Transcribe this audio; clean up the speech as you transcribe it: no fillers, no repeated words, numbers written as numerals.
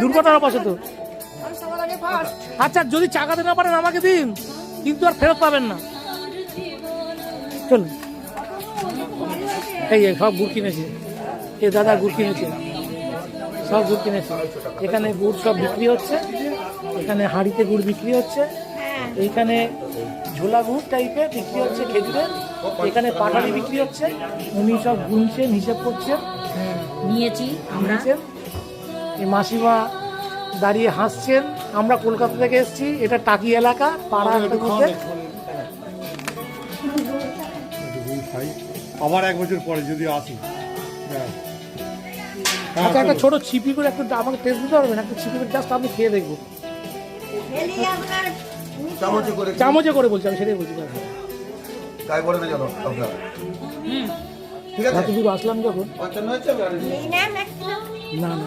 দুর্ঘটনা বসে তো। আচ্ছা যদি চাকাতে না পারেন আমাকে দিন, কিন্তু আর ফেরত পাবেন না। চলুন, এই সব গুড় কিনেছে, এ দাদা গুড় কিনেছে, সব গুড় কিনেছে। এখানে গুড় সব বিক্রি হচ্ছে, এখানে হাঁড়িতে গুড় বিক্রি হচ্ছে, এইখানে ঝোলা গুড় টাইপের বিক্রি হচ্ছে খেজুরের, এখানে পাটালি বিক্রি হচ্ছে। উনি সব গুনছেন, হিসেব করছেন, নিয়েছি আমরা। এই মাসিমা দাঁড়িয়ে হাসছেন। আমরা কলকাতা থেকে এসেছি, এটা টাকি এলাকা, পাড়া একটা মধ্যে। আবার 1 বছর পরে যদি আসি। আচ্ছা একটা ছোট ছিপি করে একটু আমাকে টেস্ট দিতে পারবেন? একটা ছিপি করে জাস্ট আমি খেয়ে দেখবো। চামচে করে বলছি, আমি সেটাই বলছি। তাই বলে না জানো আপনারা, ঠিক আছে? এত দূর আসলাম যখন, 55 হচ্ছে না না না